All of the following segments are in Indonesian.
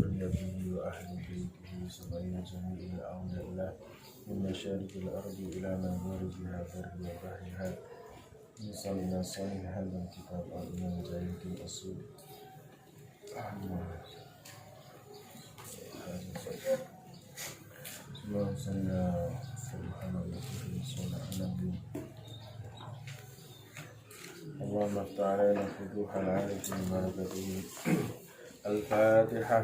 وذريته وأهل بيته سبعين جميع الأولى له من مشارق الأرض إلى مغاربها بر وبحرها من صلنا صالح هذا الكتاب من جاهد الأصول اللهم صل على محمد صلى النبي اللهم افتح علينا فتوح العارفين بركته الفاتحة.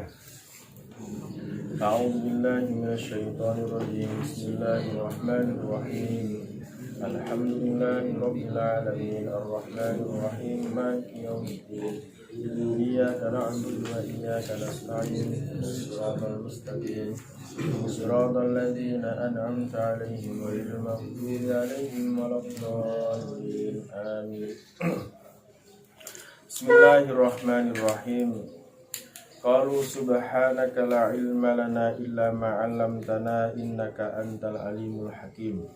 أعوذ بالله من الشيطان الرجيم. بسم الله الرحمن الرحيم. الحمد لله رب العالمين الرحمن الرحيم مالك يوم الدين إياك نعبد وإياك نستعين الصراط المستقيم صراط الذين أنعمت عليهم غير المغضوب عليهم ولا الضالين آمين. بسم الله الرحمن الرحيم. قالوا سبحانك لا علم لنا إلا ما علمتنا إنك أنت العليم الحكيم.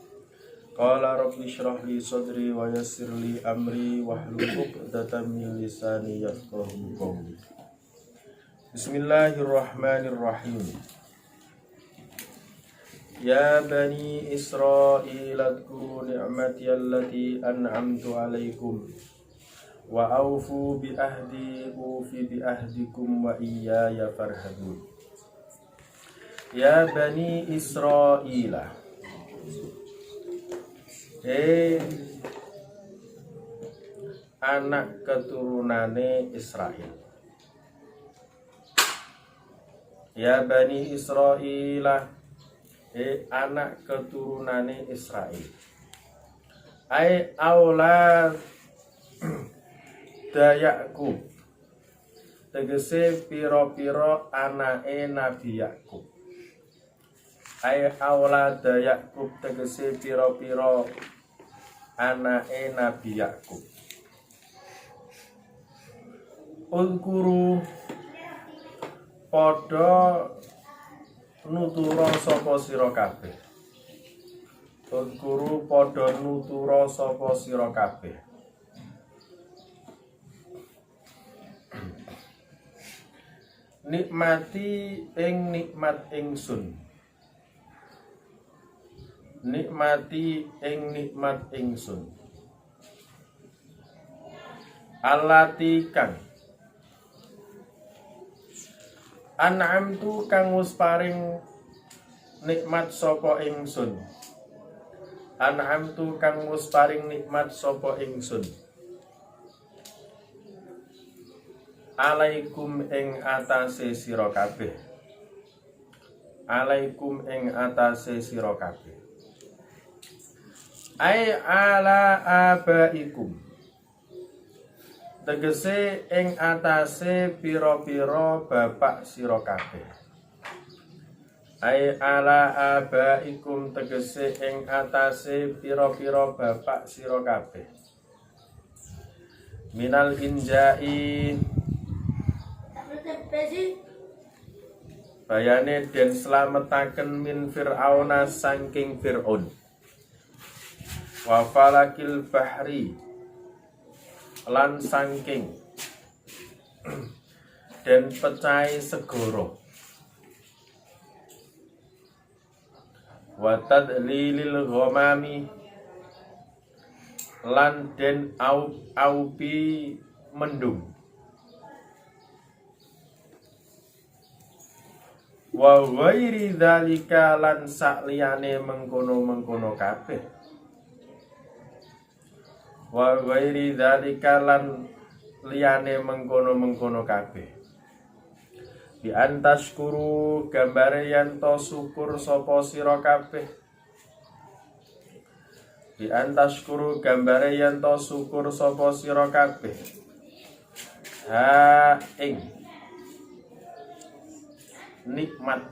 قال رب اشرح لي صدري ويسر لي أمري واحلل عقدة من لساني يفقهوا قولي. بسم الله الرحمن الرحيم. يا بني إسرائيل اذكروا نعمتي التي أنعمت عليكم وأوفوا بعهدي أوف بعهدكم وإياي فارهبون. يا بني إسرائيل anak keturunane Israel. Ya Bani Israel, anak keturunane Israel. Ai aulad Yakub, tegese piro-piro anake Nabi Yakub. Ai aulad Yakub, tegese piro-piro anake Nabi Yakub. Uzkuru padha nutura sapa sira kabeh. Uzkuru padha nutura sapa sira kabeh. Nikmati ing nikmat ingsun. Nikmati ing nikmat ingsun. Allati kang an'amtu kang wis paring nikmat sapa ingsun. An'amtu kang wis paring nikmat sapa ingsun. Alaikum ing atase sira kabeh. Alaikum ing atase sira kabeh. Ai ala abaikum, tegese ing atase pira-pira bapak sira kabeh. Ai ala abaikum, tegese ing atase pira-pira bapak sira kabeh. Minal injai, bayane den slametaken min Fir'auna saking Fir'aun. Wa falakil bahri, lan saking den pecahe segara. Wa tadlilil ghamami, lan den aupi mendung. Wa ghairi dzalika, lan sakliyane mengkono-mengkono kabeh. Wa ghairi dzalika, lan liyane mengkono-mengkono kabeh. Bi antashkuru, gambare yen to syukur sapa sira kabeh. Bi antashkuru, gambare yen to syukur sapa sira kabeh. Ha ing nikmat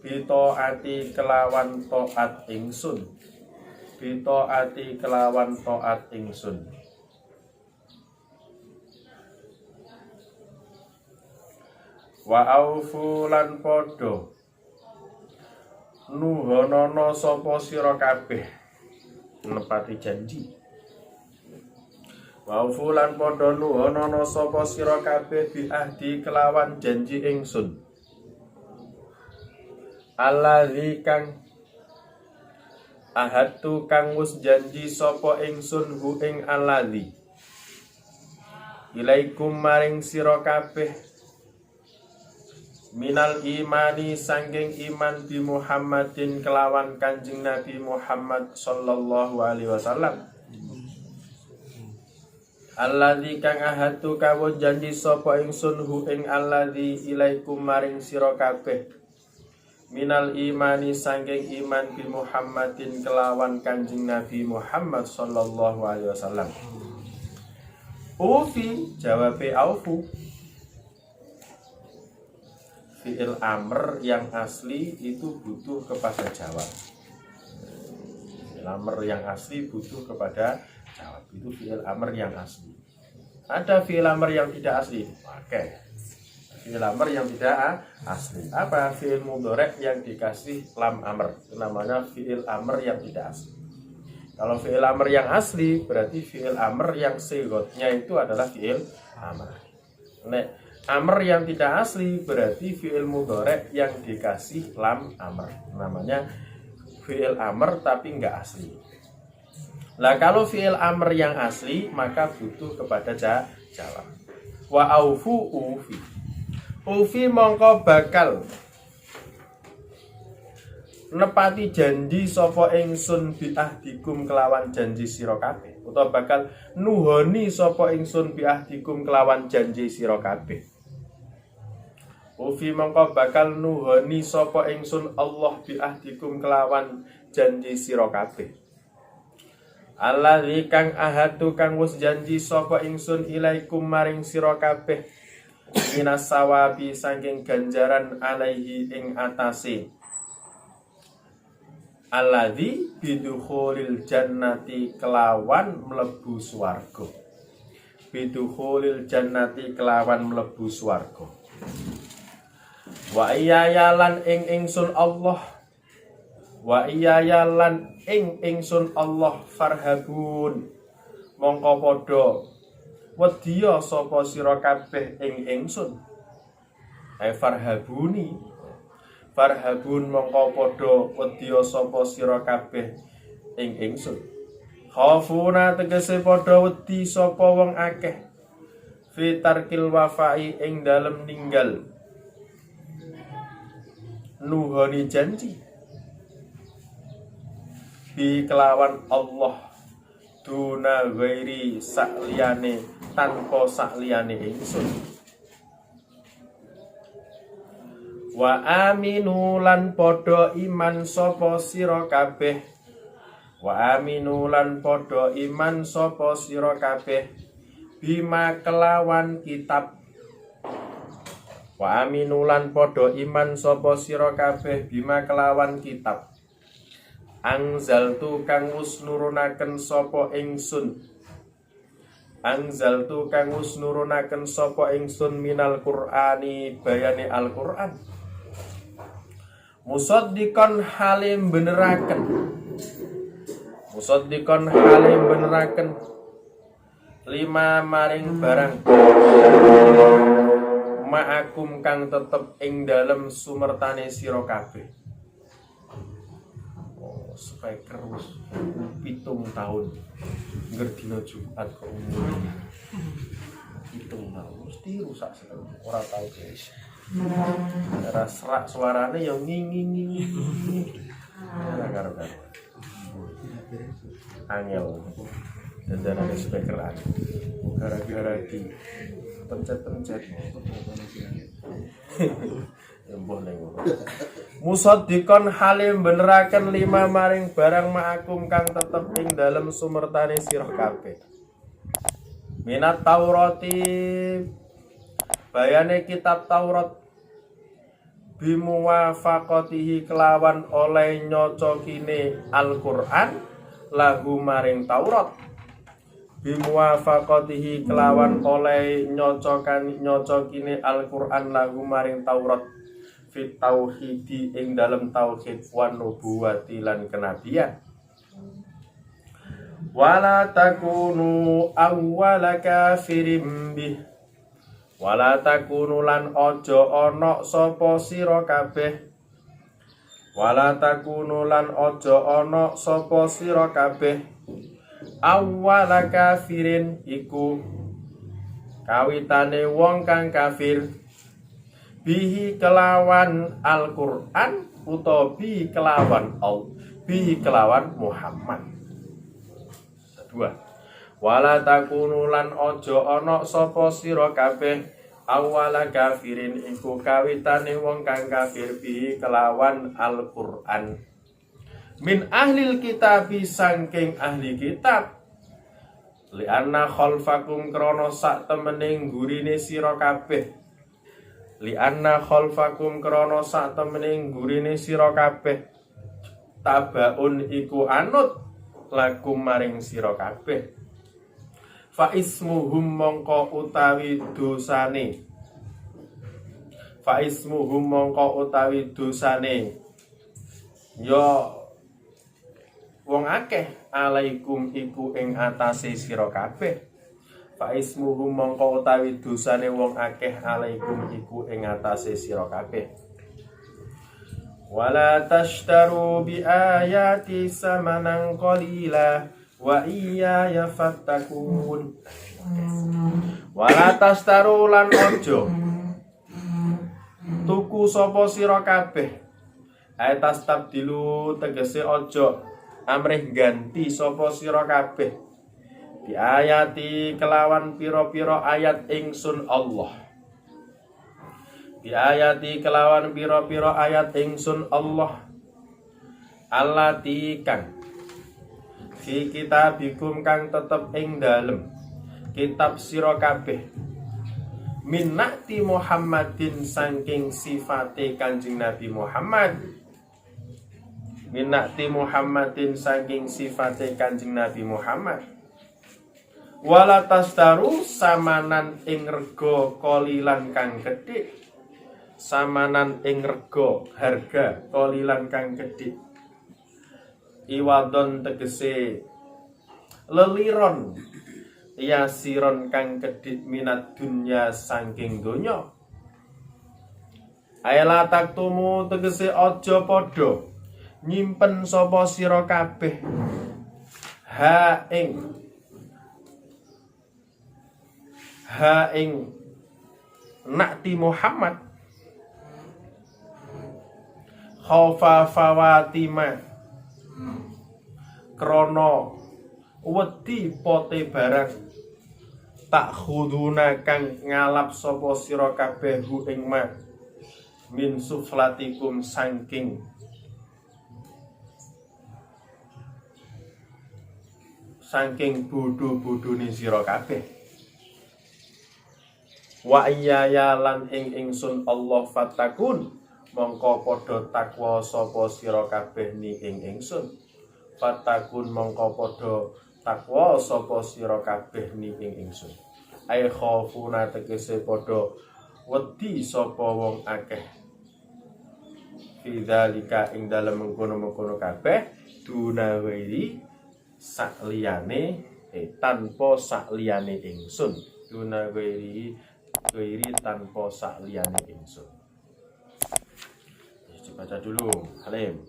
bito ati kelawan taat ingsun. Bito ati kelawan taat ingsun. Wa aufu lan padha nuhonono sapa sira kabeh, nepati janji. Wa fulan padha nuhono sapa sira kabeh bi ahdi kelawan janji ingsun. Allazi kang ahadtu kang wis janji sapa ingsun hu ing allazi. Ilaikum maring sira kabeh minal imani sangking iman bi Muhammadin kelawan Kanjeng Nabi Muhammad sallallahu alaihi wasallam. Alladzi kang ahatu kawon janji sapa ingsun hu ing alladzi ilaikum maring sira kabeh minal imani sangking iman bi Muhammadin kelawan Kanjeng Nabi Muhammad sallallahu alaihi wasallam. Ufi jawabe aufu fi'il amr yang asli itu butuh kepada jawab. Fi'il amr yang asli butuh kepada jawab. Itu fi'il amr yang asli. Ada fi'il amr yang tidak asli. Oke. Fi'il amr yang tidak asli. Apa? Fi'il mudhari' yang dikasih lam amr. Itu namanya fi'il amr yang tidak asli. Kalau fi'il amr yang asli berarti fi'il amr yang sigotnya itu adalah fi'il amr. Nek amr yang tidak asli berarti fi'il mudhari' yang dikasih lam amr. Namanya fi'il amr tapi enggak asli. Lah kalau fi'il amr yang asli maka butuh kepada jawab. Wa aufu ufi. Ufi mongko bakal nepati janji sapa ingsun bi ahdikum kelawan janji sira kabeh. Utawa bakal nuhoni sapa ingsun bi ahdikum kelawan janji sira kabeh. Ufi mongko bakal nuhoni sapa ingsun Allah bi ahdikum kelawan janji sira kabeh. Alladzi kang ahadu kang wis janji sapa ingsun ilaikum maring sira kabeh minas sawabi saking ganjaran alaihi ing atase alladzi bidukhulil jannati kelawan mlebu swarga. Bidukhulil jannati kelawan mlebu swarga. Wa iyayalan ing ingsun Allah wa iyaya lan ing ingsun Allah farhabun mongko padha wedya sapa sira kabeh ing ingsun farhabuni farhabun mongko padha wedya sapa sira kabeh ing ingsun khafuna tegese padha wedi sapa wong akeh fitarkil wafai ing dalem ninggal nuhoni janji bi kelawan Allah duna ghairi sakliyane tanpa sakliyane ingsun. Wa aminu lan padha iman sapa sira kabeh. Wa aminu lan padha iman sapa sira kabeh bima kelawan kitab. Wa aminu lan padha iman sapa sira kabeh bima kelawan kitab. Angzaltu kang wis nurunaken sapa ingsun. Angzaltu kang wis nurunaken sapa ingsun minal Qur'ani bayane Al-Qur'an. Musaddiqan halim beneraken. Musaddiqan halim beneraken lima maring barang ma'akum kang tetep ing dalem sumertane sira kabeh. Speaker wis 7 tahun ngerdina Jumat kok umur 7 tahun mesti rusak sekali ora tau guys. Cara serak suarane yang nging ora karo-karo. Angel dan ada speaker gara-gara di pencet-pencet embuh ning musaddiqan halim beneraken lima maring barang ma'akum kang tetep ing dalem sumertane sira kabeh minat Taurati bayane kitab Taurat bimuwafaqatihi kelawan oleh nyocokine Al-Qur'an lahu maring Taurat bimuwafaqatihi kelawan oleh nyocokine Al-Qur'an lahu maring Taurat fit tauhidi ing dalam tauhid wan nubuwati lan kenabian Wala takunu awwala kafirim bih. Wala takunu lan ojo ana sapa sira kabeh. Wala takunu lan ojo ana sapa sira kabeh. Awwala kafirin iku kawitane wong kang kafir bihi kelawan Al-Qur'an utawa bihi kelawan bihi kelawan Muhammad. Kedua, wala takunu lan ojo ana sapa sira kabeh awwala kafirin iku kawitane wong kang kafir bihi kelawan Al-Qur'an min ahlil kitabi sangking ahli kitab lianna khalfakum krono sak temening gurine sira kabeh lianna khalfakum krono sak temening gurine sira kabeh tabaun iku anut lakum maring sira kabeh fa ismuhum mongko utawi dosane fa ismuhum mongko utawi dosane ya wong akeh alaikum iku ing atase sira kabeh fa ismuhum mongko utawi dosane wong akeh alaikum iku ing atase sira kabeh wala tashtaru bi ayati samanan qalila wa iyaya fattakun wala tashtaru lan ojo tuku sapa sira kabeh atas tabdilu tegese ojo amrih ganti sapa sira kabeh di ayati kelawan pira-pira ayat ingsun Allah di ayati kelawan pira-pira ayat ingsun Allah allati kang fi kitabikum kang tetep ing dalem kitab sira kabeh minnati Muhammadin saking sifate Kanjeng Nabi Muhammad minnati Muhammadin saking sifate Kanjeng Nabi Muhammad wala tastaru samanan ing rega kolilan kang gedhe samanan ing rega harga kolilan kang gedhe iwadon tegese leliron yasiron kang gedhe minat dunya saking donya ayala taktumu tegese aja padha nyimpen sapa sira kabeh ha ing nakti Muhammad khaufa fawatima krono wedi pote barang tak khuduna kang ngalap sapa sira kabeh hu ing ma min suflatikum saking bodho-bodhone sira kabeh wa iyaya lan ing ingsun Allah fattakun mongko padha takwa sapa sira kabeh ni ing ingsun fattakun mongko padha takwa sapa sira kabeh ni ing ingsun ay khaufuna tegese padha wedi sapa wong akeh fidzalika ing dalem mengkono-mengkono kabeh dunawairi sakliyane tanpa sakliyane ingsun dunawairi tanpa sakliyane ingsun. Baca dulu Halim.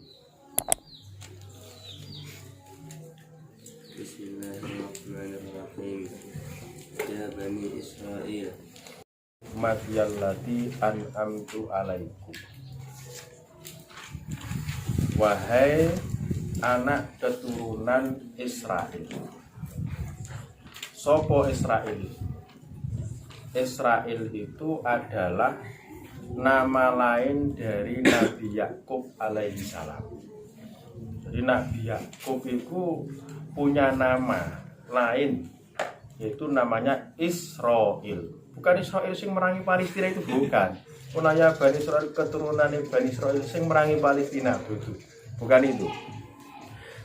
Bismillahirrahmanirrahim. Ya Bani Israel Madiyallati an'amtu alaikum. Wahai anak keturunan Israel. Sopo Israel? Israel itu adalah nama lain dari Nabi Yakub alaihi salam. Jadi Nabi Yakub itu punya nama lain, yaitu namanya Israel. Bukan Israel sing merangi Palestina itu, bukan. Punaya Bani Israel keturunan Bani Israel sing merangi Palestina, bukan itu.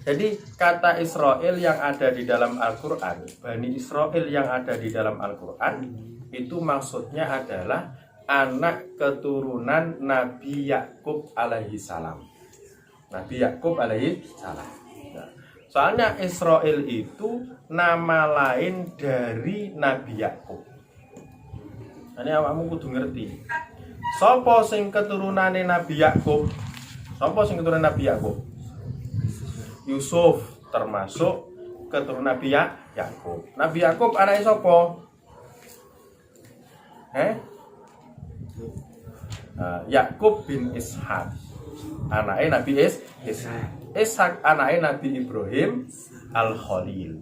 Jadi kata Israel yang ada di dalam Al-Quran, Bani Israel yang ada di dalam Al-Quran, itu maksudnya adalah anak keturunan Nabi Yakub alaihi salam. Nabi Yakub alaihi salam. Nah, Soalnya Israil itu nama lain dari Nabi Yakub. Ini awakmu kudu ngerti. Sapa sing keturunane Nabi Yakub? Sapa sing keturunan Nabi Yakub? Yusuf termasuk keturunan Nabi Yakub. Nabi Yakub anake sapa? Yakub bin Ishak. Anake Nabi Ishak. Ishak anake Nabi Ibrahim Al-Khalil.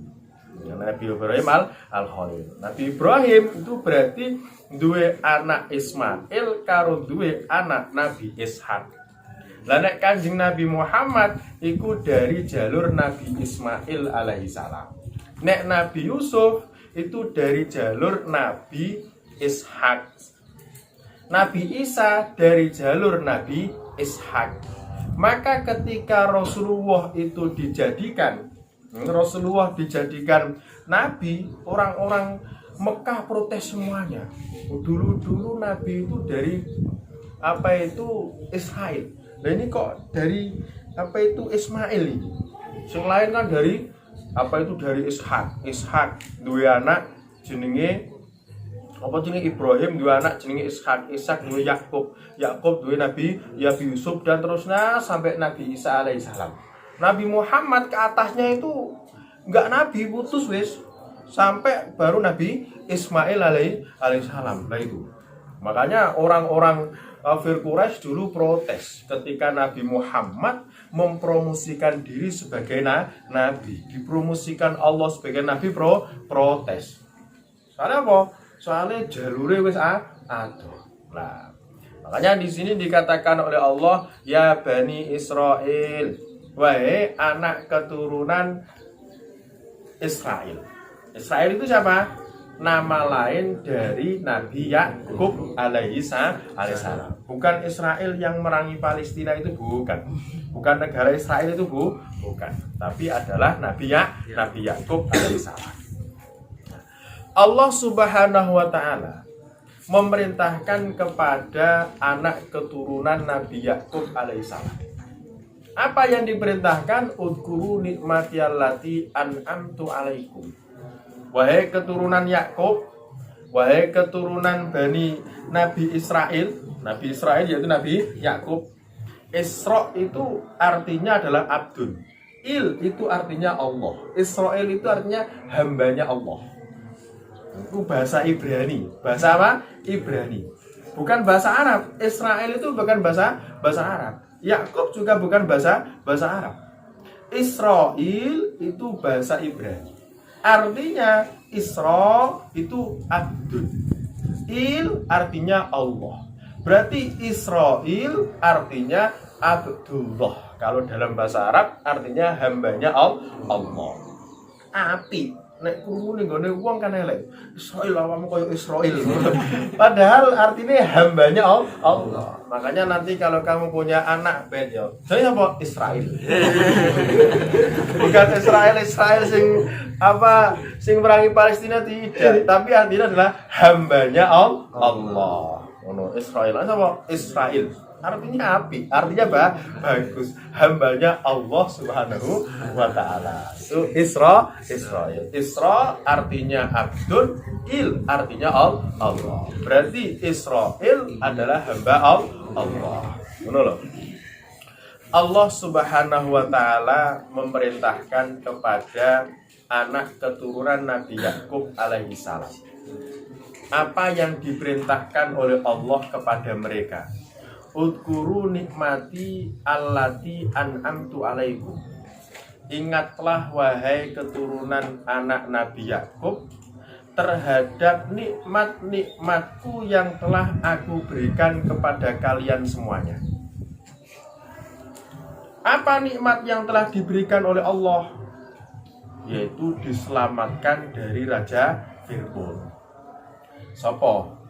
Nabi Ibrahim Al-Khalil. Nabi Ibrahim itu berarti duwe anak Ismail karo duwe anak Nabi Ishak. Lah nek Kanjeng Nabi Muhammad iku dari jalur Nabi Ismail alaihi salam. Nek Nabi Yusuf itu dari jalur Nabi Ishak. Nabi Isa dari jalur Nabi Ishak. Maka ketika Rasulullah itu dijadikan Nabi, orang-orang Mekah protes semuanya. Dulu Nabi itu dari Israel. Nah ini kok dari Ismail ini? Yang lain kan dari dari Ishak dua anak jenenge Ibrahim, dua anak jenenge Ishak dua Yakub dua Nabi Yusuf dan terusnya sampai Nabi Isa alaihissalam. Nabi Muhammad ke atasnya itu enggak nabi, putus wis sampai baru Nabi Ismail alaihissalam. Nah itu makanya orang-orang kafir Quraisy dulu protes ketika Nabi Muhammad mempromosikan diri sebagai nabi, dipromosikan Allah sebagai nabi, protes. Soalnya apa? Soalnya jalure wis adoh. Nah, makanya di sini dikatakan oleh Allah, ya Bani Israil, wahai anak keturunan Israel. Israel itu siapa? Nama lain dari Nabi Yakub alaihi salam. Bukan Israel yang merangi Palestina itu, bukan negara Israel itu, bukan. Tapi adalah Nabi Yakub alaihi salam. Allah Subhanahu wa ta'ala memerintahkan kepada anak keturunan Nabi Yakub alaihissalam. Apa yang diperintahkan? Udkuru nikmati allati an'amtu alaikum. Wahai keturunan Yakub, wahai keturunan Bani Nabi Israel yaitu Nabi Yakub. Isra itu artinya adalah abdun. Il itu artinya Allah. Israel itu artinya hambanya Allah. Itu bahasa Ibrani. Bahasa apa? Ibrani. Bukan bahasa Arab. Israel itu bukan bahasa Arab. Yakub juga bukan bahasa Arab. Israel itu bahasa Ibrani. Artinya Isra itu abdun. Il artinya Allah. Berarti Israel artinya Abdullah. Kalau dalam bahasa Arab artinya hambanya Allah. Api. Nek krungu ning gone wong kan elek. Israil awakmu koyo Israil. Padahal artinya hambanya Allah. Makanya nanti kalau kamu punya anak ben yo, saya apa? Israil. Bukan Israel sing merangi Palestina tidak, tapi artinya adalah hambanya Allah. Ngono, Israil. Apa? Israil. Artinya api, artinya bagus, hambanya Allah Subhanahu wa ta'ala. Itu Israel. Isra artinya abdun, il artinya Allah. Berarti Israel adalah hamba Allah. Ngono lho. Allah Subhanahu wa ta'ala memerintahkan kepada anak keturunan Nabi Yakub alaihi salam. Apa yang diperintahkan oleh Allah kepada mereka? Udkuru nikmati allati an'amtu alaikum. Ingatlah wahai keturunan anak Nabi Yakub terhadap nikmat-nikmatku yang telah aku berikan kepada kalian semuanya. Apa nikmat yang telah diberikan oleh Allah? Yaitu diselamatkan dari Raja Fir'aun. Sopo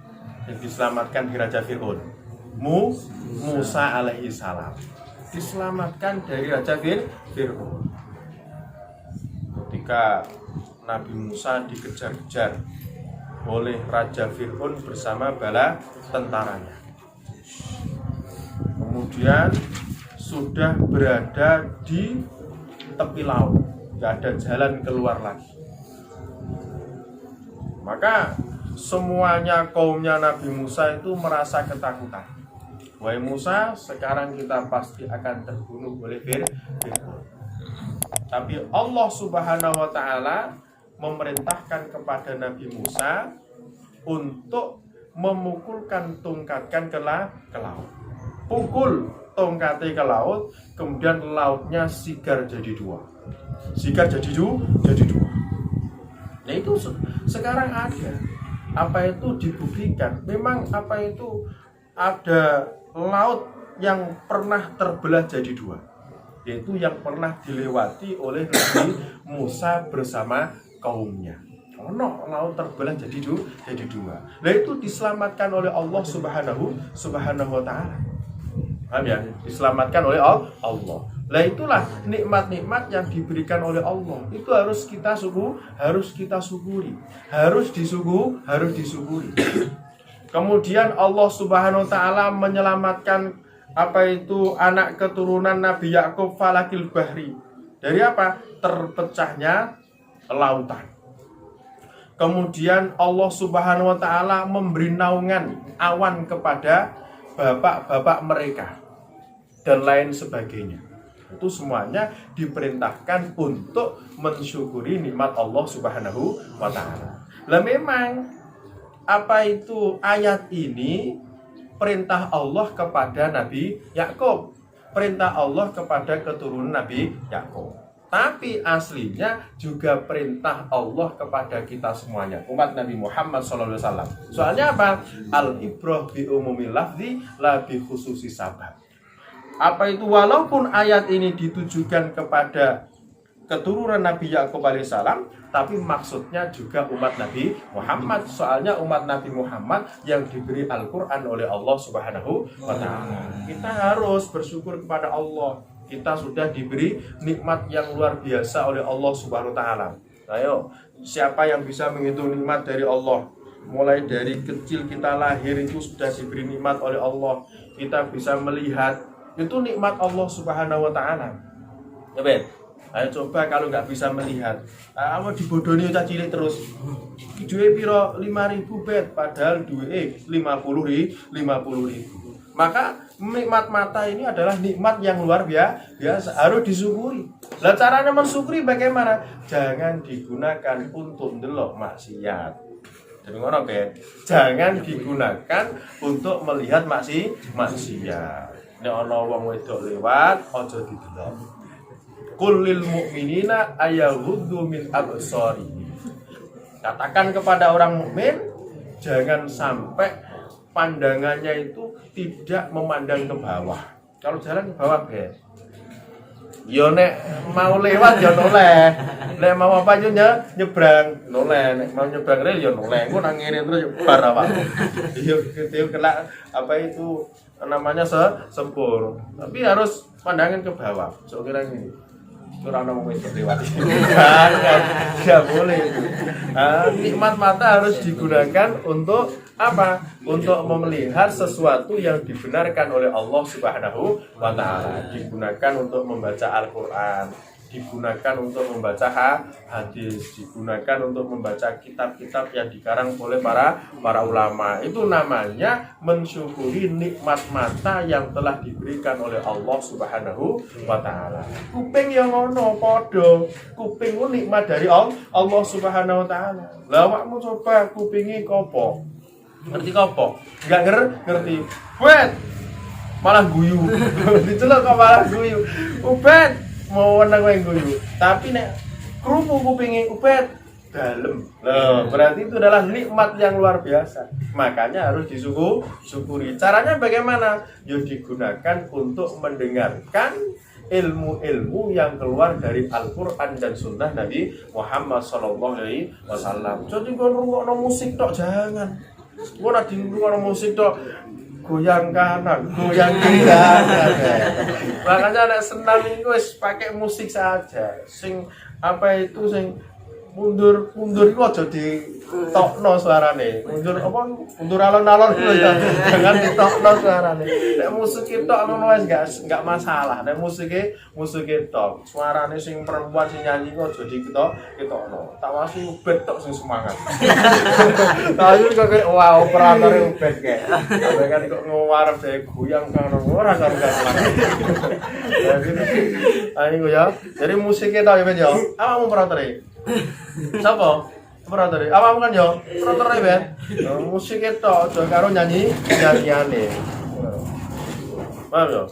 yang diselamatkan dari Raja Fir'aun? Musa alaihi salam diselamatkan dari Raja Fir'aun. Ketika Nabi Musa dikejar-kejar oleh Raja Fir'aun bersama bala tentaranya, kemudian sudah berada di tepi laut. nggak ada jalan keluar lagi. Maka semuanya kaumnya Nabi Musa itu merasa ketakutan. Wahai Musa, sekarang kita pasti akan terbunuh oleh Fir'aun. Tapi Allah Subhanahu wa taala memerintahkan kepada Nabi Musa untuk memukulkan tongkatkan ke laut. Pukul tongkatnya ke laut, kemudian lautnya sigar jadi dua. Sigar jadi dua. Nah itu sekarang ada. Apa itu dibuktikan? Memang apa itu ada laut yang pernah terbelah jadi dua. Yaitu yang pernah dilewati oleh Nabi Musa bersama kaumnya. Laut terbelah jadi dua. Nah itu diselamatkan oleh Allah Subhanahu wa taala. Paham ya? Diselamatkan oleh Allah. Lah itulah nikmat-nikmat yang diberikan oleh Allah. Itu harus kita syukuri. Harus disyukuri. Kemudian Allah Subhanahu wa taala menyelamatkan apa itu anak keturunan Nabi Yakub falakil bahri. Dari apa? Terpecahnya lautan. Kemudian Allah Subhanahu wa taala memberi naungan awan kepada bapak-bapak mereka dan lain sebagainya. Itu semuanya diperintahkan untuk mensyukuri nikmat Allah Subhanahu wa taala. Lah memang apa itu ayat ini perintah Allah kepada Nabi Yakub, perintah Allah kepada keturunan Nabi Yakub. Tapi aslinya juga perintah Allah kepada kita semuanya, umat Nabi Muhammad SAW. Soalnya apa? Al-ibrah bi umumil lafzi la bi khususi sabab. Apa itu walaupun ayat ini ditujukan kepada keturunan Nabi Yakub alaihissalam, tapi maksudnya juga umat Nabi Muhammad. Soalnya umat Nabi Muhammad yang diberi Al-Quran oleh Allah Subhanahu wa taala. Kita harus bersyukur kepada Allah. Kita sudah diberi nikmat yang luar biasa oleh Allah Subhanahu wa taala. Ayo, siapa yang bisa menghitung nikmat dari Allah? Mulai dari kecil kita lahir itu sudah diberi nikmat oleh Allah. Kita bisa melihat, itu nikmat Allah Subhanahu wa taala. Ya Ben, ayo coba kalau nggak bisa melihat, kamu dibodohi cah cilik terus. Duwe piro 5.000 bet, padahal duwe 50.000. Maka nikmat mata ini adalah nikmat yang luar biasa, harus disyukuri. Lah caranya mensyukuri bagaimana? Jangan digunakan untuk ndelok maksiat. Jadi ngono Ben, jangan digunakan untuk melihat maksiat. Nek ana wong wedok lewat aja didelok. Qul lil mu'minina ayaghuddu min absarihim. Katakan kepada orang mukmin, jangan sampai pandangannya itu tidak memandang ke bawah. Kalau jalan ke bawah, Ben. Yo nek mau lewat yo noleh. Nek mau apa yo nyebrang, noleh. Nek mau nyebrang rel yo noleh. Engko nang ngene terus yo bar awak. Yo kena apa itu namanya sempur. Tapi harus pandangan ke bawah. So kira ini. Ora ono wong lewat. Enggak boleh itu. Nikmat mata harus digunakan untuk apa? Untuk melihat sesuatu yang dibenarkan oleh Allah Subhanahu wa taala. Digunakan untuk membaca Al-Qur'an, digunakan untuk membaca hadis, digunakan untuk membaca kitab-kitab yang dikarang oleh para ulama. Itu namanya mensyukuri nikmat mata yang telah diberikan oleh Allah Subhanahu wa taala. Kuping yang ngono padha, kuping ku nikmat dari Allah Subhanahu wa taala. Lah awakmu coba kupingi kopo? Ngerti kopo? Enggak ngerti. Wet. Malah guyu. Dicelok kok malah guyu. Ubet mau wenang wae guyu. Tapi nek krungu kupinge ubet dalem. Loh, berarti itu adalah nikmat yang luar biasa. Makanya harus disyukuri. Caranya bagaimana? Ya digunakan untuk mendengarkan ilmu-ilmu yang keluar dari Al-Quran dan Sunnah Nabi Muhammad SAW. Jadi kalau ngrungokno musik tok jangan. Kau nanti ngrungokno musik tok goyang kanan, goyang kiri. Makanya anak senam itu pakai musik saja. Sing apa itu sing mundur iku aja ditokno suarane. Mundur alon-alon lho ya. Jangan ditokno suarane. Nek musik tok ngono wis enggak masalah. Nek musik tok, suarane sing perempuan sing nyanyi kok aja ditokno. Tak wasi ubet tok sing semangat. Tapi kok wah operatore ubet kae. Sampe kan kok ngarep dhewe goyang karo ora karo-karo. Ayo ya. Jadi musiknya tok ya Ben ya. Awakmu operatore. Sapa? Operator. Awakmu kan yo operator Ben. Musik tok aja karo nyanyiane. Paham yo?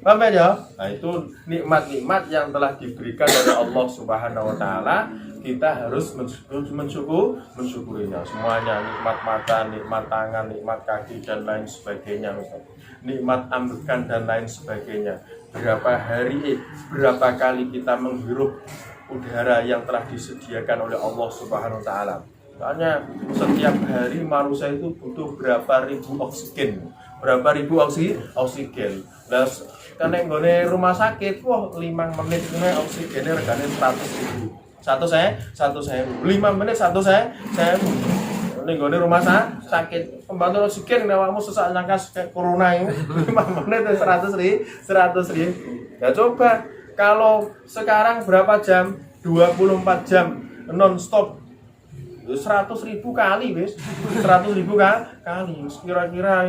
Paham ya? Nah, itu nikmat-nikmat yang telah diberikan oleh Allah Subhanahu wa taala. Kita harus mensyukurinya. Semuanya, nikmat mata, nikmat tangan, nikmat kaki dan lain sebagainya. Nikmat ambekan dan lain sebagainya. Berapa kali kita menghirup udara yang telah disediakan oleh Allah Subhanahu wa taala. Soalnya setiap hari manusia itu butuh berapa ribu oksigen. Nah, kan nek nggone rumah sakit, wah 5 menit kuwi oksigene regane 100.000. 100.000. 5 menit 100.000. Nek nggone rumah sakit, pembantu oksigen nek awakmu sesak nangkas kayak corona itu 5 menit 100.000. Ya coba kalau sekarang berapa jam? 24 jam non-stop. 100.000 kali wis. 100.000 kali. Kira-kira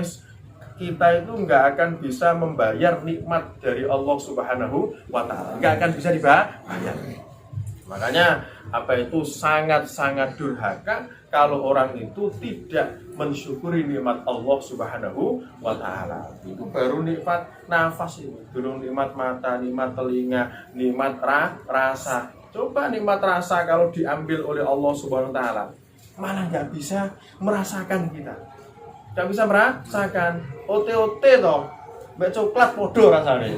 kita itu enggak akan bisa membayar nikmat dari Allah Subhanahu wa taala. Enggak akan bisa dibayar. Makanya itu sangat-sangat durhaka kalau orang itu tidak mensyukuri nikmat Allah Subhanahu wa taala. Itu baru nikmat nafas itu, belum nikmat mata, nikmat telinga, nikmat rasa. Coba nikmat rasa kalau diambil oleh Allah Subhanahu wa taala, malah nggak bisa merasakan kita. Nggak bisa merasakan. OT toh, mbak coklat podo rasanya.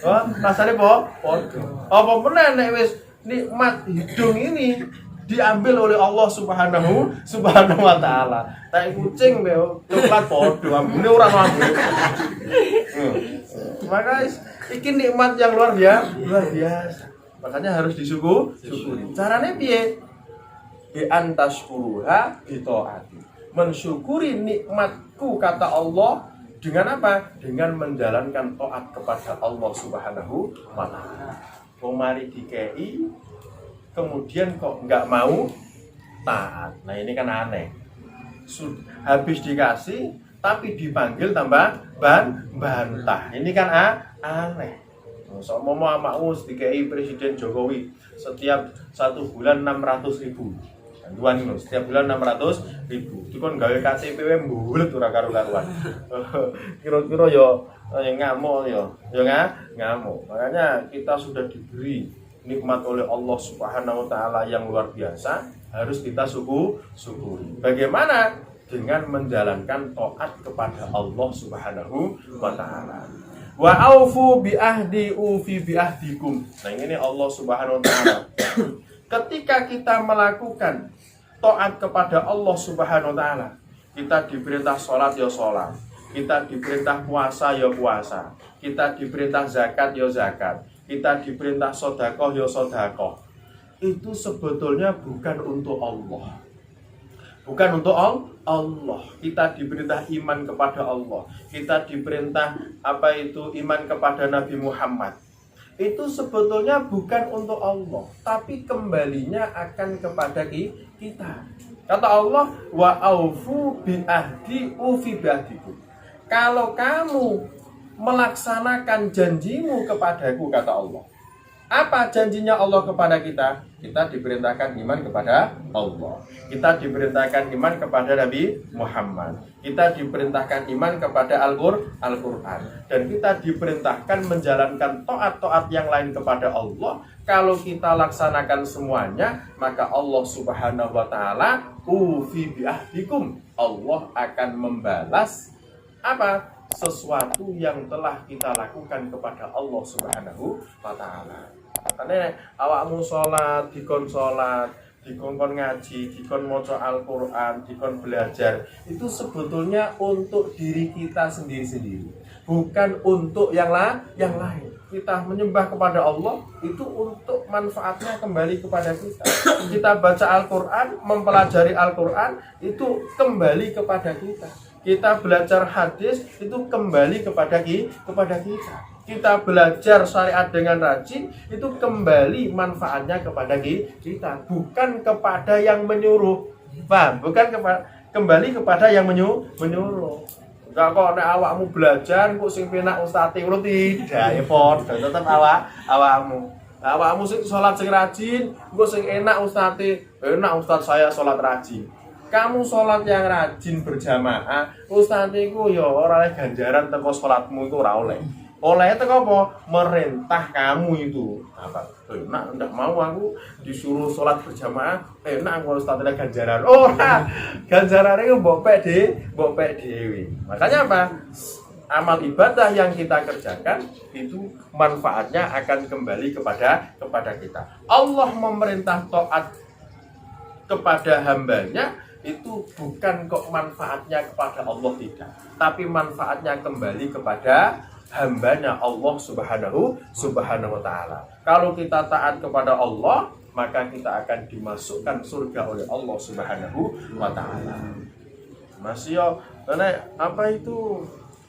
Oh, rasanya podo. Apa benar nek wis nikmat hidung ini diambil oleh Allah Subhanahu wa taala. Tai kucing be coklat podo, ambune ora ambune. Maka iki nikmat yang luar biasa. Makanya harus disyukuri. Carane piye? Bi antashkuruha bi taati. Mensyukuri nikmatku kata Allah dengan apa? Dengan menjalankan taat kepada Allah Subhanahu wa taala. Mari dikei kemudian kok nggak mau taat. Nah ini kan aneh. Habis dikasih tapi dipanggil tambah bantah. Ini kan aneh. So mau amakmu dikei Presiden Jokowi setiap 1 bulan 600.000. Bantuan itu setiap bulan 600.000. Itu kan gawe KTP mbulet ora karo-karuan. Kira-kira yo ngamuk yo ngamuk. Makanya kita sudah diberi nikmat oleh Allah Subhanahu wa taala yang luar biasa, harus kita syukuri. Bagaimana? Dengan menjalankan taat kepada Allah Subhanahu wa taala. Wa aufu bi ahdi ufi bi ahdikum. Nah ini Allah Subhanahu wa taala. Ketika kita melakukan taat kepada Allah Subhanahu wa taala, kita diperintah sholat ya sholat, kita diperintah puasa ya puasa, kita diperintah zakat ya zakat, kita diperintah sedekah ya sedekah. Itu sebetulnya bukan untuk Allah. Bukan untuk Allah. Kita diperintah iman kepada Allah. Kita diperintah iman kepada Nabi Muhammad. Itu sebetulnya bukan untuk Allah, tapi kembalinya akan kepada kita. Kata Allah, wa aufu bi ahdi ufi bi ahdikum. Kalau kamu melaksanakan janjimu kepadaku, kata Allah. Apa janjinya Allah kepada kita? Kita diperintahkan iman kepada Allah. Kita diperintahkan iman kepada Nabi Muhammad. Kita diperintahkan iman kepada Al-Quran. Dan kita diperintahkan menjalankan taat-taat yang lain kepada Allah. Kalau kita laksanakan semuanya, maka Allah Subhanahu wa taala ufi bi ahdikum. Allah akan membalas sesuatu yang telah kita lakukan kepada Allah Subhanahu wa taala. Karena awakmu sholat, dikon ngaji, dikon maca Al-Quran, dikon belajar, itu sebetulnya untuk diri kita sendiri-sendiri. bukan untuk yang lain. Kita menyembah kepada Allah itu untuk manfaatnya kembali kepada kita. Kita baca Al-Quran, mempelajari Al-Quran itu kembali kepada kita. Kita belajar hadis itu kembali kepada kita. Kita belajar syariat dengan rajin itu kembali manfaatnya kepada kita, bukan kepada yang menyuruh. Paham? Bukan kembali kepada yang menyuruh. Enggak kok nek awakmu belajar kok sing penak ustaz ngono tidak ya pod, tetep awakmu. Awakmu sing salat sing rajin, kok sing enak ustaz. Enak ustaz saya salat rajin. Kamu sholat yang rajin berjamaah, ustaz iku ya ora oleh ganjaran teko sholatmu itu ora oleh. Oleh teko apa? Merintah kamu itu. Apa? Enak ndak mau aku disuruh sholat berjamaah, enak aku ustaz oleh ganjaran. Ora. Ganjarane ku mbok pek dhewe. Makanya apa? Amal ibadah yang kita kerjakan itu manfaatnya akan kembali kepada kita. Allah memerintah taat kepada hambanya itu bukan kok manfaatnya kepada Allah tidak, tapi manfaatnya kembali kepada hambanya Allah subhanahu wa ta'ala. Kalau kita taat kepada Allah, maka kita akan dimasukkan surga oleh Allah subhanahu wa ta'ala. Masih ya, apa itu?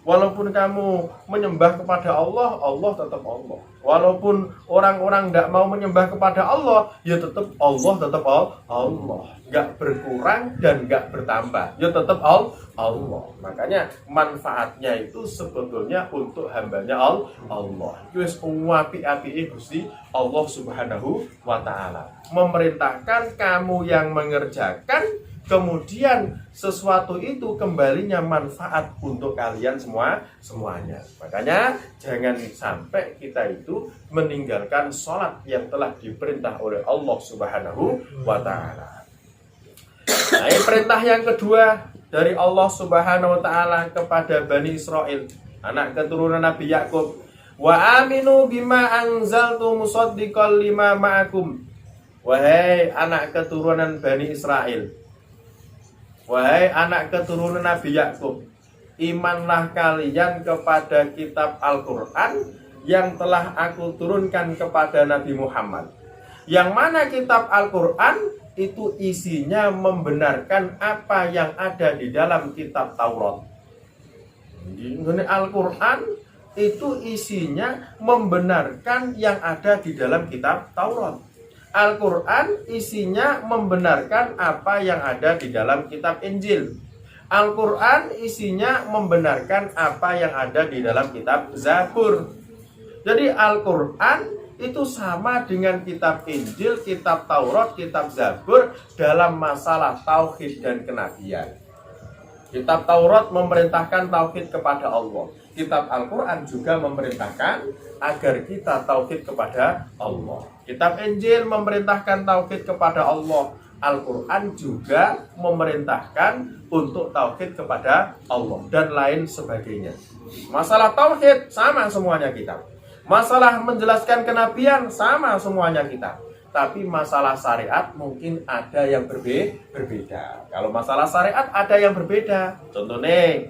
Walaupun kamu menyembah kepada Allah, Allah tetap Allah. Walaupun orang-orang tidak mau menyembah kepada Allah, ya tetap Allah. Nggak berkurang dan nggak bertambah, ya tetap Allah. Makanya manfaatnya itu sebetulnya untuk hambanya Allah. Wis api-api Gusti Allah subhanahu wa ta'ala memerintahkan kamu yang mengerjakan, kemudian sesuatu itu kembalinya manfaat untuk kalian semuanya. Makanya jangan sampai kita itu meninggalkan sholat yang telah diperintah oleh Allah subhanahu wa ta'ala. Nah, perintah yang kedua dari Allah subhanahu wa ta'ala kepada Bani Israel, anak keturunan Nabi Yakub. Wa aminu bima anzaltu musaddiqal lima ma'akum. Wahai anak keturunan Bani Israel, wahai anak keturunan Nabi Yakub, imanlah kalian kepada kitab Al-Quran yang telah aku turunkan kepada Nabi Muhammad. Yang mana kitab Al-Quran itu isinya membenarkan apa yang ada di dalam kitab Taurat. Al-Quran itu isinya membenarkan yang ada di dalam kitab Taurat. Al-Quran isinya membenarkan apa yang ada di dalam kitab Injil. Al-Quran isinya membenarkan apa yang ada di dalam kitab Zabur. Jadi Al-Quran itu sama dengan kitab Injil, kitab Taurat, kitab Zabur dalam masalah tauhid dan kenabian. Kitab Taurat memerintahkan tauhid kepada Allah. Kitab Al-Quran juga memerintahkan agar kita tauhid kepada Allah. Kitab Injil memerintahkan tauhid kepada Allah. Al-Quran juga memerintahkan untuk tauhid kepada Allah dan lain sebagainya. Masalah tauhid sama semuanya kitab. Masalah menjelaskan kenabian sama semuanya kitab. Tapi masalah syariat mungkin ada yang berbeda. Kalau masalah syariat ada yang berbeda. Contohnya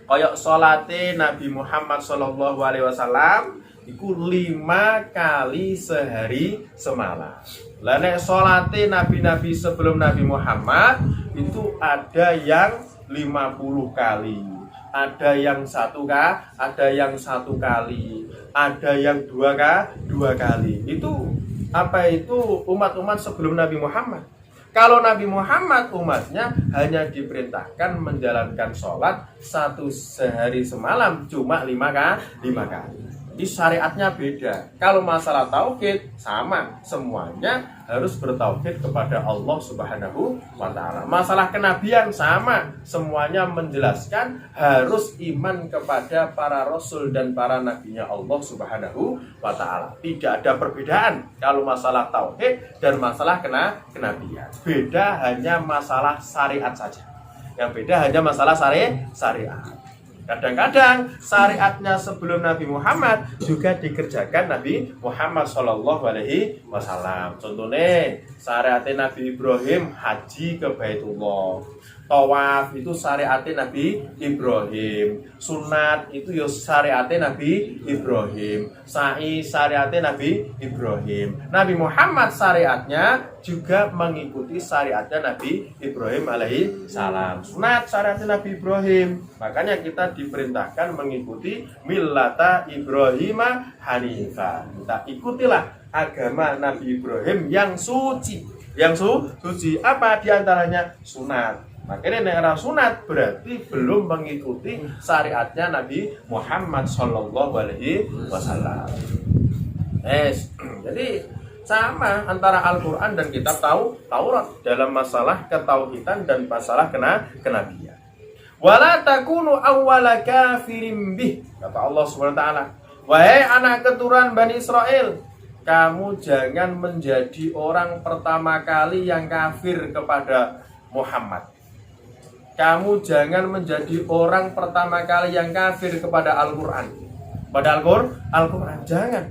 kayak salate Nabi Muhammad SAW itu 5 kali sehari semalam. Lah nek salate nabi-nabi sebelum Nabi Muhammad itu ada yang 50 kali, ada yang 1 kali, ada yang 2 kali. Itu apa itu umat-umat sebelum Nabi Muhammad. Kalau Nabi Muhammad umatnya hanya diperintahkan menjalankan sholat 1 sehari semalam cuma 5 kali. Di syariatnya beda. Kalau masalah tauhid sama, semuanya harus bertauhid kepada Allah Subhanahu wa ta'ala. Masalah kenabian sama, semuanya menjelaskan harus iman kepada para rasul dan para nabinya Allah Subhanahu wa ta'ala. Tidak ada perbedaan kalau masalah tauhid dan masalah kenabian. Beda hanya masalah syariat saja. Yang beda hanya masalah syariat. Kadang-kadang syariatnya sebelum Nabi Muhammad juga dikerjakan Nabi Muhammad SAW. Contohnya syariat Nabi Ibrahim haji ke Baitullah. Tawaf itu syariatnya Nabi Ibrahim. Sunat itu ya syariatnya Nabi Ibrahim. Sa'i syariatnya Nabi Ibrahim. Nabi Muhammad syariatnya juga mengikuti syariatnya Nabi Ibrahim alaihi salam. Sunat syariatnya Nabi Ibrahim. Makanya kita diperintahkan mengikuti millata Ibrahim Hanifa. Kita ikutilah agama Nabi Ibrahim yang suci. Yang suci apa diantaranya? Sunat. Makanya nek ora sunat berarti belum mengikuti syariatnya Nabi Muhammad sallallahu alaihi wasallam. Jadi sama antara Al-Qur'an dan kitab Taurat dalam masalah ketauhidan dan masalah kenabian. Wala takunu awwala kafirin bih, kata Allah Subhanahu wa taala. Wahai anak keturunan Bani Israel, kamu jangan menjadi orang pertama kali yang kafir kepada Muhammad. Kamu jangan menjadi orang pertama kali yang kafir kepada Al-Quran. Pada Al-Quran, jangan.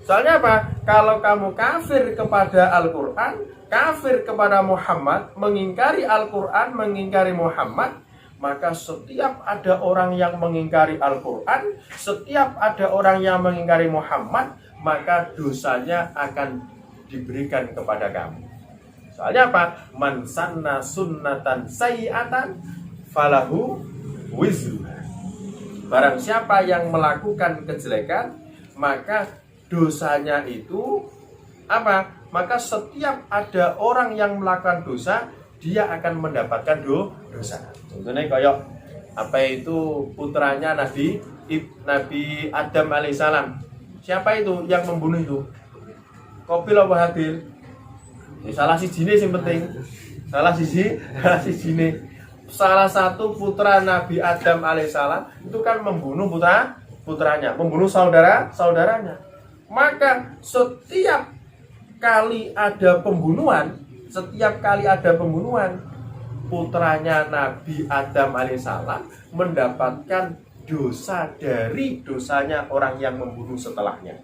Soalnya apa? Kalau kamu kafir kepada Al-Quran, kafir kepada Muhammad, mengingkari Al-Quran, mengingkari Muhammad, maka setiap ada orang yang mengingkari Al-Quran, setiap ada orang yang mengingkari Muhammad, maka dosanya akan diberikan kepada kamu. Soalnya apa? Man sanna sunnatan sayyi'atan falahu wizruha. Barang siapa yang melakukan kejelekan, maka dosanya itu apa? Maka setiap ada orang yang melakukan dosa, dia akan mendapatkan dosa. Contohnya kayak apa itu putranya Nabi Adam alaihissalam. Siapa itu yang membunuh itu? Qabil apa Habil? Salah siji sing penting. Salah satu putra Nabi Adam alaihissalam itu kan membunuh putranya, membunuh saudaranya. Maka setiap kali ada pembunuhan, putranya Nabi Adam alaihissalam mendapatkan dosa dari dosanya orang yang membunuh setelahnya.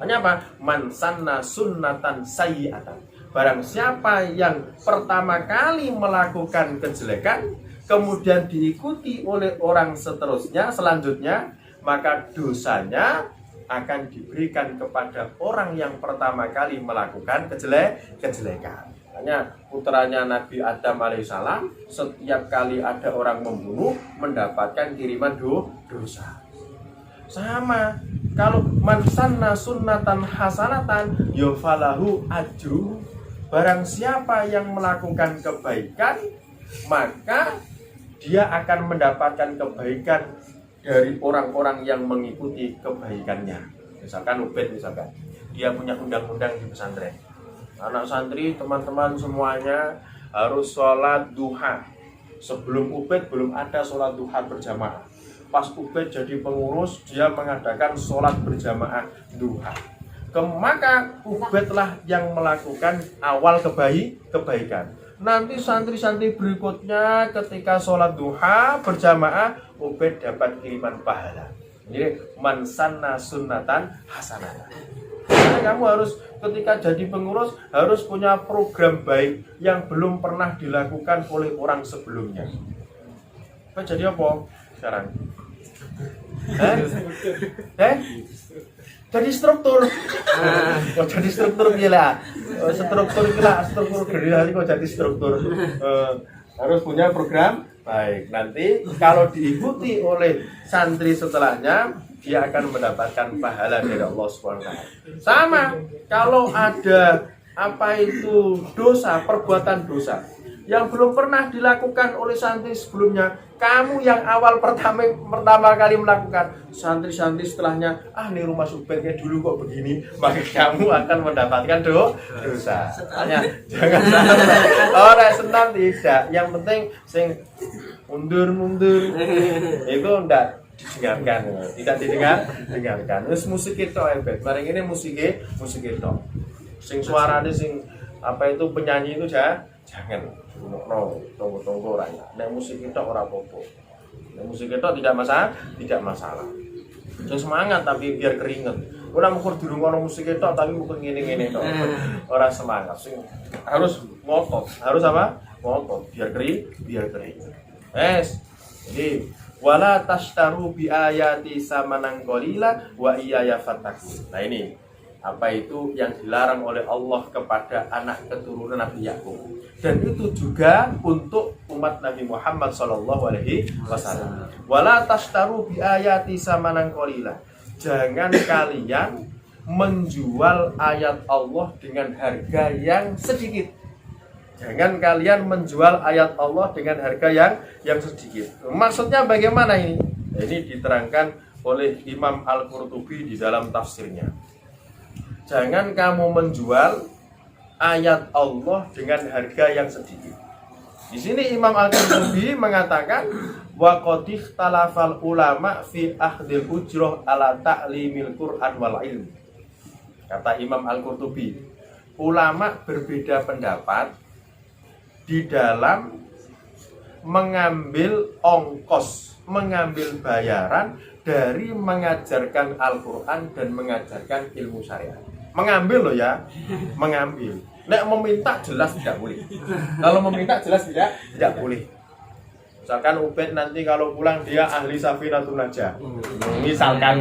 Makanya apa? Man sanna sunnatan sayyi'atan. Barang siapa yang pertama kali melakukan kejelekan, kemudian diikuti oleh orang selanjutnya, maka dosanya akan diberikan kepada orang yang pertama kali melakukan kejelekan. Makanya putranya Nabi Adam alaihissalam, setiap kali ada orang membunuh, mendapatkan kiriman dosa. Sama, kalau man sanna sunnatan hasanatan yafalahu ajru. Barang siapa yang melakukan kebaikan, maka dia akan mendapatkan kebaikan dari orang-orang yang mengikuti kebaikannya. Misalkan Ubed, dia punya undang-undang di pesantren. Anak santri, teman-teman semuanya harus sholat duha. Sebelum Ubed belum ada sholat duha berjamaah. Pas Ubed jadi pengurus, dia mengadakan sholat berjamaah duha. Maka Ubedlah yang melakukan awal kebaikan. Nanti santri-santri berikutnya ketika sholat duha berjamaah, Ubed dapat kiriman pahala. Jadi man sanna sunnatan hasanatan. Karena kamu harus ketika jadi pengurus harus punya program baik yang belum pernah dilakukan oleh orang sebelumnya. Jadi apa sekarang? Jadi struktur. Kok jadi struktur gila. Struktur gede kok jadi struktur. Harus punya program baik. Nanti kalau diikuti oleh santri setelahnya, dia akan mendapatkan pahala dari Allah Subhanahu wa taala. Sama kalau ada perbuatan dosa yang belum pernah dilakukan oleh santri sebelumnya, kamu yang awal pertama kali melakukan, santri-santri setelahnya, nih rumah Ubednya dulu kok begini, maka kamu akan mendapatkan dosa. Hanya jangan orang senam tidak. Yang penting sing mundur itu tidak didengarkan. Terus musik itu Ubed. Mari ini musik itu. Sing suarane sing penyanyi itu jangan tunggu orangnya. Nek musik itu ora apa-apa. Nek musik itu tidak masalah. Jangan semangat tapi biar keringet. Ora mung dirungokno musik itu tapi mung ngene-ngene tok. Ora semangat. Sing harus ngotot. Harus apa? ngotot biar kering. Jadi wala tashtaru bi ayati samanan qalila wa iyaya fattaqun. Nah ini apa itu yang dilarang oleh Allah kepada anak keturunan Nabi Yakub, dan itu juga untuk umat Nabi Muhammad sallallahu alaihi wasallam. Wala tashtaru bi ayati samanan qalila. Jangan kalian menjual ayat Allah dengan harga yang sedikit. Jangan kalian menjual ayat Allah dengan harga yang sedikit. Maksudnya bagaimana ini? Ini diterangkan oleh Imam Al-Qurtubi di dalam tafsirnya. Jangan kamu menjual ayat Allah dengan harga yang sedikit. Di sini Imam Al-Qurtubi mengatakan wa qad ikhtalafal ulama fi akhdil ujrah ala ta'limil Qur'an wal ilm. Kata Imam Al-Qurtubi, ulama berbeda pendapat di dalam mengambil ongkos, mengambil bayaran dari mengajarkan Al-Quran dan mengajarkan ilmu syariat. Mengambil loh ya, mengambil. Nek meminta jelas tidak boleh. Kalau meminta jelas tidak boleh. Misalkan Ubed nanti kalau pulang dia ahli Safinatun Najah. Misalkan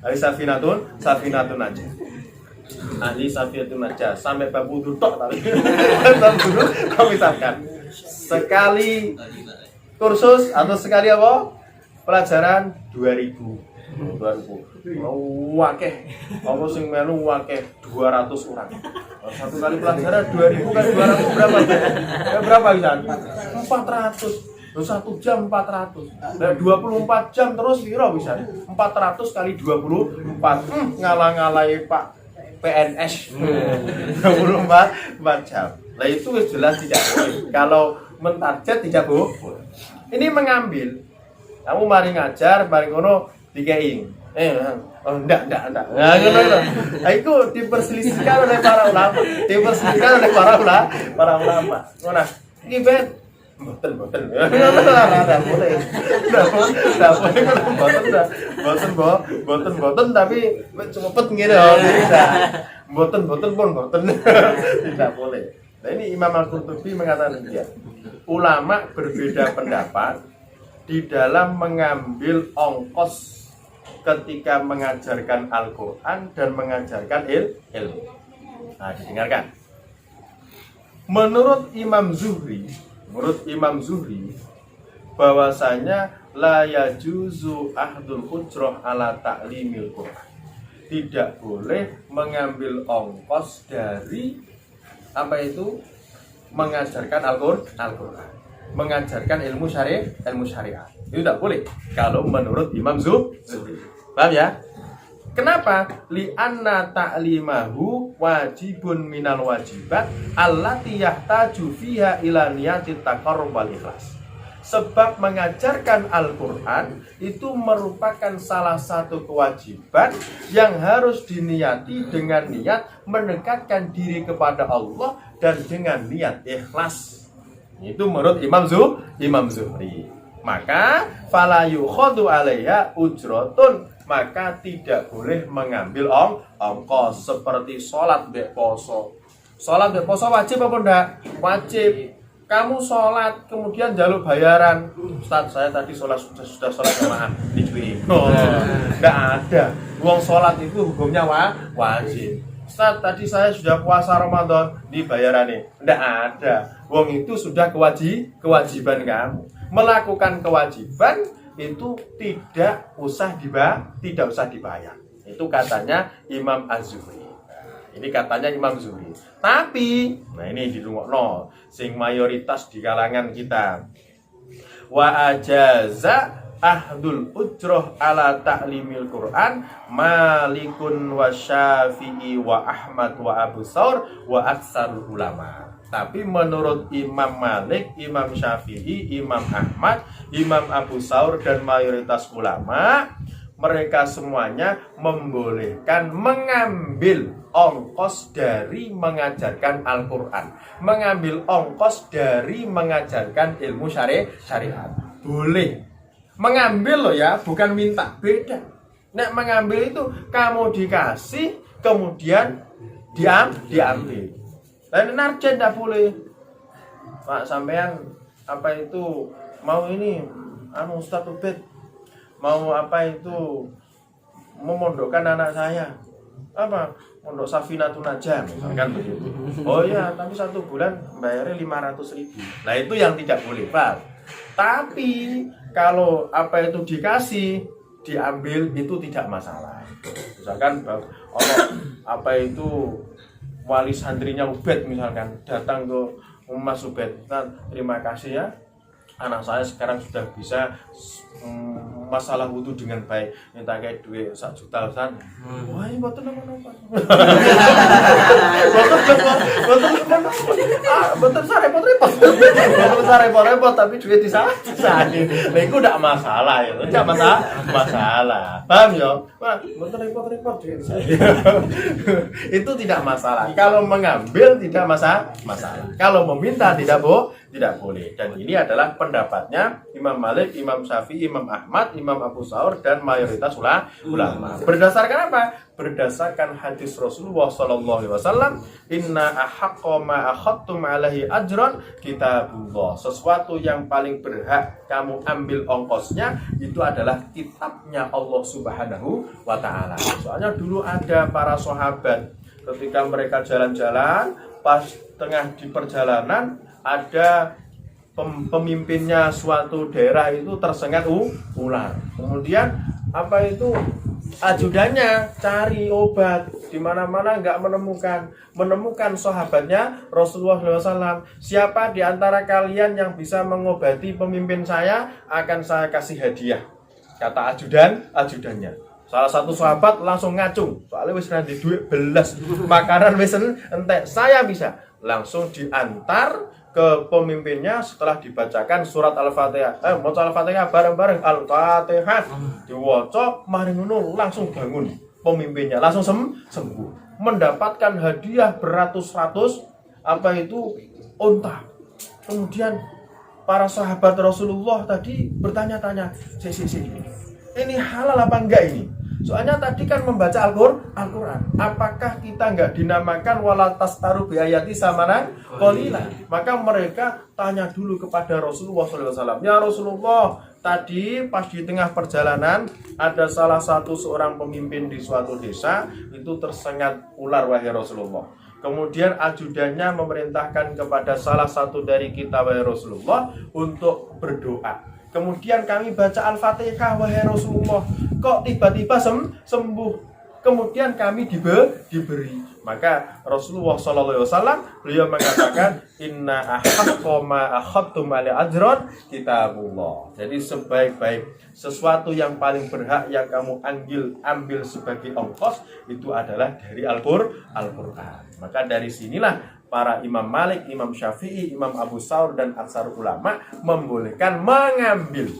ahli Safinatun Najah. Ahli Safinatun Najah sampai bab wudu tok tapi misalkan sekali kursus atau sekali apa pelajaran 2000 wakeh apa sing melu wakeh 200 orang. Satu kali pelajaran 2000 kali 200 berapa? Berapa bisa? 400. 1 jam 400. Nah, 24 jam terus piro bisa? 400 kali 24. Ngalah-ngalahi Pak PNS 24 jam. Nah itu jelas tidak boleh. Kalau mentarget tidak boleh. Ini mengambil. Kamu mari ngajar, mari ngono dikei. Enggak. Nah, nah, itu diperselisihkan oleh para ulama. Para ulama. Ngono. Iki ben boten. Boten tapi cepet ngene bisa. Boten tidak boleh. Nah ini Imam Al-Qurtubi mengatakan dia. Ulama berbeda pendapat di dalam mengambil ongkos ketika mengajarkan Al-Quran dan mengajarkan ilmu. Nah, didengarkan. Menurut Imam Zuhri bahwasanya la yajuzu ahdul ujrah ala ta'limil Quran. Tidak boleh mengambil ongkos dari apa itu? Mengajarkan Al-Quran, mengajarkan ilmu syariat. Itu tidak boleh kalau menurut Imam Zuhri. Paham ya? Kenapa? Li'anna ta'limahu wajibun minal wajibat allati yahtaju fiha ila niyati taqarrub wal ikhlas. Sebab mengajarkan Al-Quran itu merupakan salah satu kewajiban yang harus diniati dengan niat mendekatkan diri kepada Allah dan dengan niat ikhlas. Itu menurut Imam Zuhri. Maka fala yukhadu 'alaiha ujratun, maka tidak boleh mengambil ongkos seperti sholat mbek poso. Sholat mbek poso wajib apa enggak? Wajib. Kamu sholat kemudian jaluk bayaran. Ustaz, saya tadi sudah sholat jamaah di Jui. Enggak ada. Uang sholat itu hukumnya wajib. Ustaz, tadi saya sudah puasa Ramadan, di bayarannya. Enggak ada. Uang itu sudah kewajiban kamu. Melakukan kewajiban itu tidak usah dibayar. Itu katanya Imam Az-Zuhri. Ini katanya Imam Zuhri. Tapi, nah ini dirungokno sing mayoritas di kalangan kita. Wa ajaza ahdul ujroh ala ta'limil Quran Malikun wa Syafi'i wa Ahmad wa Abu Thawr wa aksarul ulama. Tapi menurut Imam Malik, Imam Syafi'i, Imam Ahmad, Imam Abu Thawr dan mayoritas ulama, mereka semuanya membolehkan mengambil ongkos dari mengajarkan Al-Quran, mengambil ongkos dari mengajarkan ilmu syariat. Boleh mengambil loh ya, bukan minta, beda. Nek mengambil itu kamu dikasih kemudian diambil. Dan narjen tidak boleh. Pak sampean apa itu mau ini Ustaz Ubed mau apa itu memondokkan anak saya apa mondok Safinatun Najah misalkan begitu. Oh iya, tapi 1 bulan bayarnya 500.000. Nah itu yang tidak boleh, Pak. Tapi kalau apa itu dikasih diambil itu tidak masalah. Misalkan apa itu wali santrinya Ubed misalkan datang ke Mas Ubed, nah, terima kasih ya, anak saya sekarang sudah bisa masalah wudhu dengan baik, minta kayak duit 1 juta Ustaz. Wah, ini betul apa? Betul repot tapi duit di sana. Nah, itu tidak masalah ya, tidak masalah. Paham ya? Wah, betul repot duit di sana. Itu tidak masalah. Kalau mengambil tidak masalah. Kalau meminta tidak boleh. Dan ini adalah pendapatnya Imam Malik, Imam Syafi'i, Imam Ahmad, Imam Abu Thawr dan mayoritas ulama. Berdasarkan apa? Berdasarkan hadis Rasulullah SAW, inna ahaqqa ma akhadtum alaihi ajran kitabullah. Sesuatu yang paling berhak kamu ambil ongkosnya itu adalah kitabnya Allah Subhanahu wa Ta'ala. Soalnya dulu ada para sahabat ketika mereka jalan-jalan, pas tengah di perjalanan ada pemimpinnya suatu daerah itu tersengat ular. Kemudian apa itu ajudannya cari obat di mana-mana nggak menemukan sahabatnya Rasulullah SAW. Siapa di antara kalian yang bisa mengobati pemimpin saya akan saya kasih hadiah, kata ajudannya. Salah satu sahabat langsung ngacung, soalnya wis nanti duit belas makanan wis entek, saya bisa. Langsung diantar ke pemimpinnya setelah dibacakan surat Al-Fatihah. Maca Al-Fatihah bareng-bareng, Al-Fatihah diwaca, mari ngono langsung bangun pemimpinnya, langsung sembuh, mendapatkan hadiah beratus-ratus apa itu unta. Kemudian para sahabat Rasulullah tadi bertanya-tanya, ini halal apa enggak ini? Soalnya tadi kan membaca Al-Quran. Apakah kita enggak dinamakan wala tastaru bi ayati samanan qalila? Maka mereka tanya dulu kepada Rasulullah SAW. Ya Rasulullah, tadi pas di tengah perjalanan ada salah satu seorang pemimpin di suatu desa itu tersengat ular, wahai Rasulullah. Kemudian ajudannya memerintahkan kepada salah satu dari kita, wahai Rasulullah, untuk berdoa. Kemudian kami baca Al-Fatihah, wahai Rasulullah, kok tiba-tiba sembuh. Kemudian kami diberi. Maka Rasulullah SAW beliau mengatakan, inna ahaqqa ma akhadtum alaihi ajran kitabullah. Jadi sebaik-baik sesuatu yang paling berhak yang kamu ambil sebagai ongkos itu adalah dari Al-Quran. Maka dari sinilah para Imam Malik, Imam Syafi'i, Imam Abu Thawr dan aksar ulama membolehkan mengambil.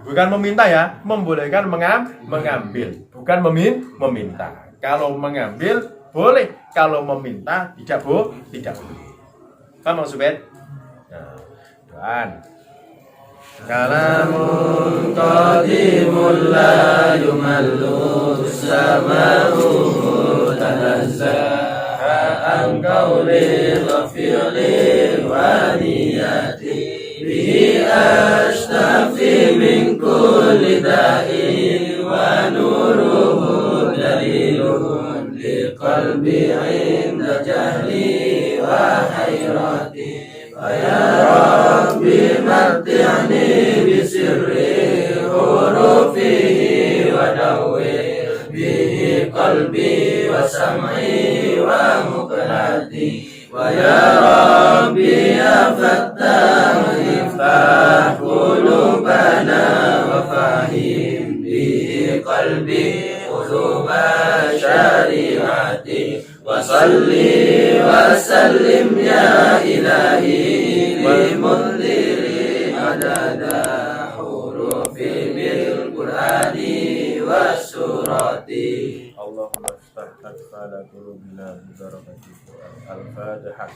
Bukan meminta ya, membolehkan mengambil, bukan meminta. Kalau mengambil boleh, kalau meminta tidak boleh. Paham maksudnya? Nah, doan. Kalamun qadimul la yumallu sama'u tanazzah an qawli ghafili wa niyati bihi ashtafi min kulli da'i wa nuruhu dalilun li qalbi 'inda jahli wa hayrati wa ya rabbi matti'ni bi sirri hurufihi wa dawwi bihi qalbi wa sam'i wa muqlati wa ya rabbi ya fattah iftah qulubana wa fahim bihi qalbi quluba syari'ati wa salli wa sallim ya ilahi li mundiri adada hurufi bil qur'ani wa surati. Allahumma iftah akfala qulubina bi barakati Al-Fatihah.